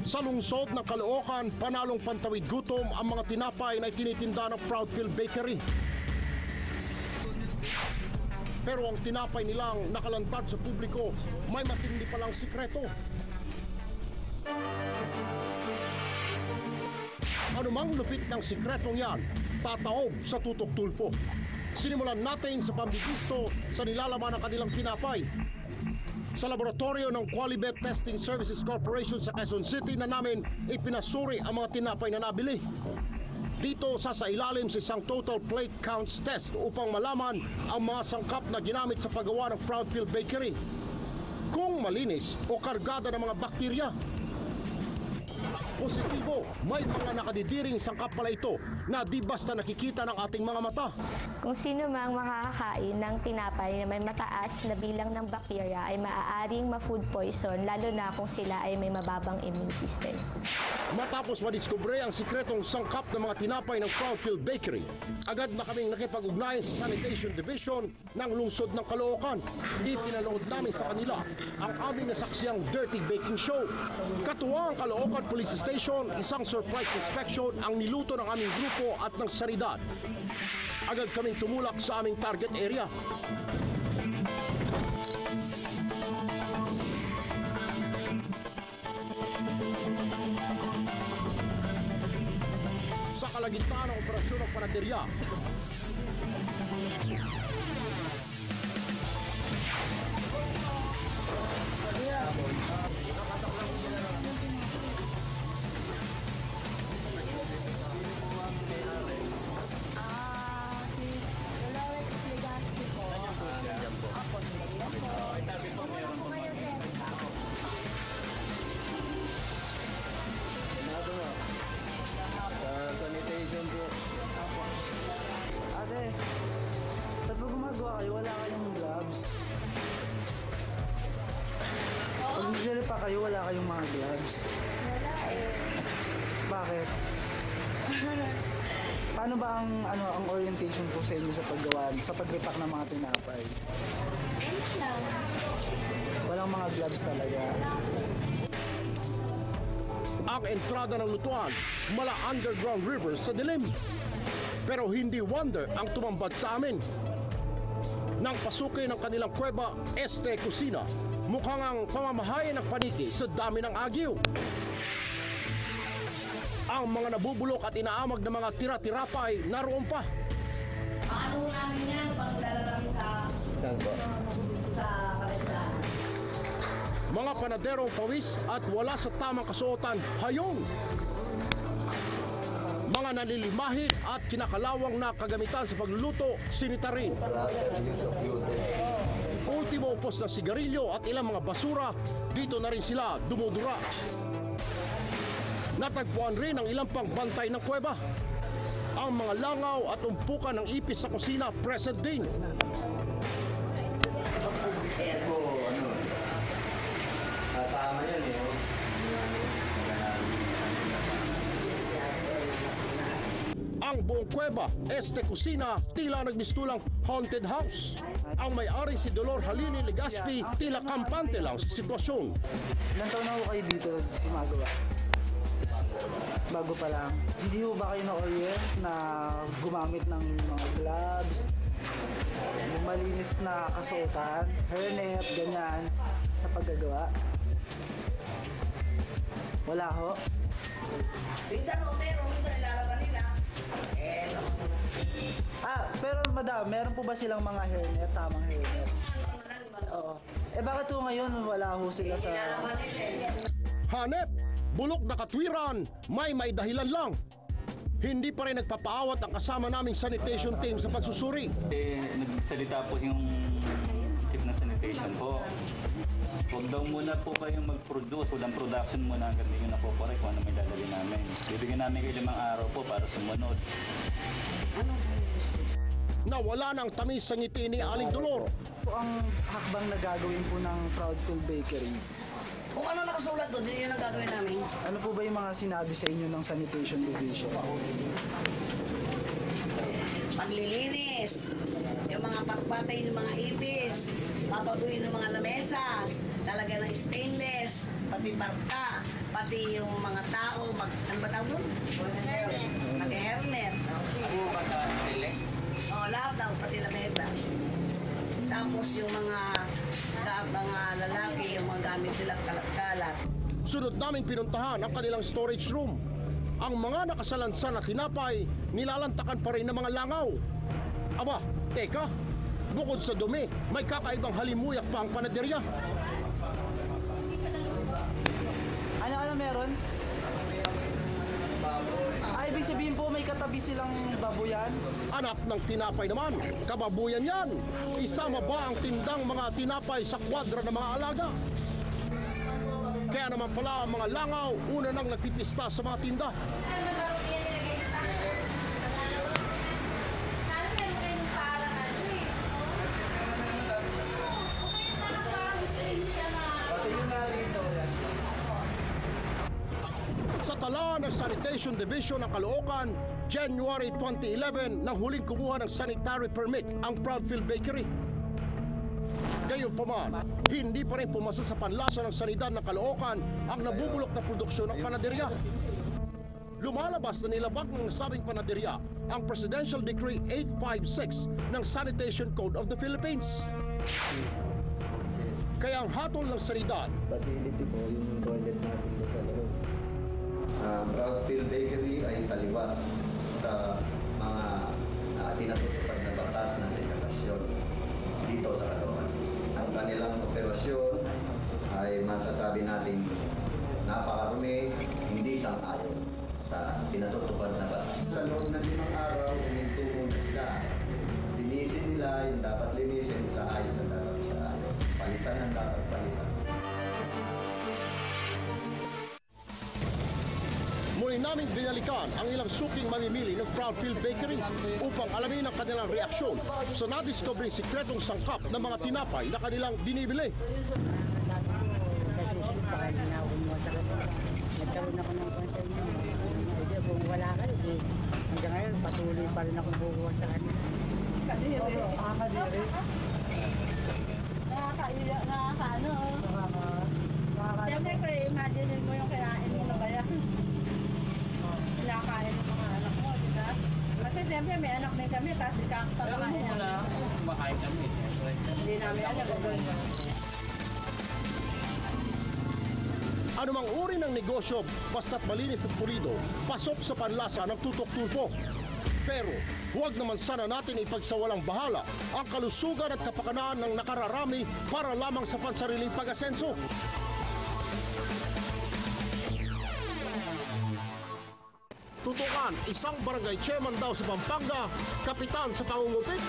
Sa lungsod ng Caloocan, panalong pantawid gutom ang mga tinapay na itinitinda ng Proudfield Bakery. Pero ang tinapay nilang nakalantad sa publiko, may matindi palang sikreto. Anumang lupit ng sikretong yan, tataob sa tutok tulfo. Sinimulan natin sa pambibisto sa nilalaman ng kanilang tinapay. Sa laboratorio ng Qualibet Testing Services Corporation sa Quezon City na namin ipinasuri ang mga tinapay na nabili. Dito sasailalim sa isang total plate counts test upang malaman ang mga sangkap na ginamit sa paggawa ng Proudfield Bakery. Kung malinis o kargada ng mga bakterya. Positibo, may mga nakadidiring sangkap pala ito na di basta nakikita ng ating mga mata. Kung sino mang makakakain ng tinapay na may mataas na bilang ng bakterya ay maaaring ma-food poison, lalo na kung sila ay may mababang immune system. Matapos madiskubre ang sikretong sangkap ng mga tinapay ng Proudfield Bakery, agad na kaming nakipag-ugnayan sa Sanitation Division ng lungsod ng Caloocan. Ipinanood namin sa kanila ang aming nasaksiyang dirty baking show. Katuwa ang Caloocan Police Station, isang surprise inspection ang niluto ng aming grupo at ng sanidad. Agad kaming tumulak sa aming target area. Sa kalagitnaan ng operasyon ng panaderya, sanitation po. Ate, ba't ba gumagawa kayo? Wala kayong gloves? Pag nagdala pa kayo, wala kayong mga gloves? Wala eh. Bakit? Paano ba ang orientation po sa inyo sa paggawa, sa pag-repack ng mga tinapay? Walang mga gloves talaga. ang entrada ng lutuan mala underground rivers sa dilim. Pero hindi wonder ang tumambad sa amin. Nang pasukin ng kanilang kuweba, Este Kusina, mukhang ang pamamahay ng paniki sa dami ng agyo. Ang mga nabubulok at inaamag na mga tira-tirapay naroon pa. Ano namin yan, pagdala namin sa palaisdaan. Mga panaderong pawis at wala sa tamang kasuotan, hayong. Mga nalilimahin at kinakalawang na kagamitan sa pagluluto, sinita rin. Ultimo upos na sigarilyo at ilang mga basura, dito na rin sila dumudura. Natagpuan rin ang ilang pang bantay ng kuweba. Ang mga langaw at umpukan ng ipis sa kusina present din. Kasama yan eh. Ang buong kuweba, Este Kusina, tila nagmistulang haunted house. Ang may-ari si Dolor Halili Legaspi, tila kampante lang sa sitwasyon. Ilan taon na ho kayo dito gumagawa? Bago pa lang. Hindi ho ba kayo na-orient na gumamit ng mga gloves, yung malinis na kasuotan, hairnet, ganyan, sa paggagawa? Wala ho? Minsan o meron, minsan nilalaban nila. Pero madam, meron po ba silang mga hairnet, tamang hairnet? Oo. Bakit ho ngayon wala ho sila sa... Hanep, bulok na katwiran, may dahilan lang. Hindi pa rin nagpapaawat ang kasama naming sanitation team sa pagsusuri. Nagsalita po yung chief ng sanitation po. Huwag daw muna po kayong mag-produce, walang production muna hanggang hindi nyo napokorek kung ano may lalagay namin. Bibigyan namin kayo 5 araw po para sumunod. Nawala ng tamis sa ngiti ni Aling Dolor. Po ang hakbang na gagawin po ng Proudfield Bakery. Kung ano nakasulat doon, yun ang gagawin namin. Ano po ba yung mga sinabi sa inyo ng Sanitation Division? Paglilinis, yung mga pakpatay ng mga ipis, papaguin ng mga lamesa, talaga ng stainless, pati parta, pati yung mga tao, ano ba tawag nun? Mag-hernet. Ano ba ka niles? Lahat daw, pati lamesa. Tapos yung mga lalaki, yung mga gamit nila kalat-kalat. Sunod naming pinuntahan ang kanilang storage room. Ang mga nakasalansan na tinapay, nilalantakan pa rin ng mga langaw. Aba, teka, bukod sa dumi, may kakaibang halimuyak pa ang panaderya. Ano meron? Ibig sabihin po may katabi silang babuyan? Anak ng tinapay naman, kababuyan yan. Isama ba ang tindang mga tinapay sa kwadra ng mga alaga? Kaya naman pala ang mga langaw, una nang nagpipista sa mga tinda. Sa tala ng Sanitation Division ng Caloocan, January 2011 nang huling kumuha ng sanitary permit ang Proudfield Bakery. Gayunpaman, hindi pa rin pumasa sa panlasa ng sanidad ng Caloocan ang nabubulok na produksyon ng panaderya. Lumalabas na nilabag ng nasabing panaderya ang Presidential Decree 856 ng Sanitation Code of the Philippines. Kaya ang hatol ng sanidad, Facility po, yung toilet natin doon sa loob. Proudfield Bakery ay taliwas sa mga tinatutupad na batas ng segregasyon dito sa Caloocan. Ang kanilang operasyon ay masasabi natin napakarumi, hindi sang-ayon sa tinatutupad na batas. Sa loob ng 5 araw, umintubo na sila. Linisin nila yung dapat linisin, sa ayos ang dapat sa ayos. Palitan ang dapat palitan. muli naming binalikan ang ilang suking mamimili ng Proudfield Bakery upang alamin ang kanilang reaksyon sa nadiscovering sikretong sangkap ng mga tinapay na kanilang binibili. Sabi ko, sa susunod pa kayo na kumuha sa kanila. Nagkaroon ako ng concern nyo. Idea, kung wala kayo, hanggang ngayon, patuloy pa rin akong bukuha sa kanila. Kadiri. Kadiri. Nakakaiyak, nakakaano. Siyempre ko, imagine mo yung kinain mo na kaya. Kinakain ng mga anak mo, di ba? Kasi siyempre may anak din kami, tapos ikakapakain namin. Kumakain kami. Hindi namin alam kung doon. Anumang uri ng negosyo, basta't malinis at pulido, pasok sa panlasa ng tutok tulpo. Pero huwag naman sana natin ipagsawalang bahala ang kalusugan at kapakanan ng nakararami para lamang sa pansariling pag-asenso. Tutukan, isang barangay chairman daw sa Pampanga, kapitan sa pangungupit.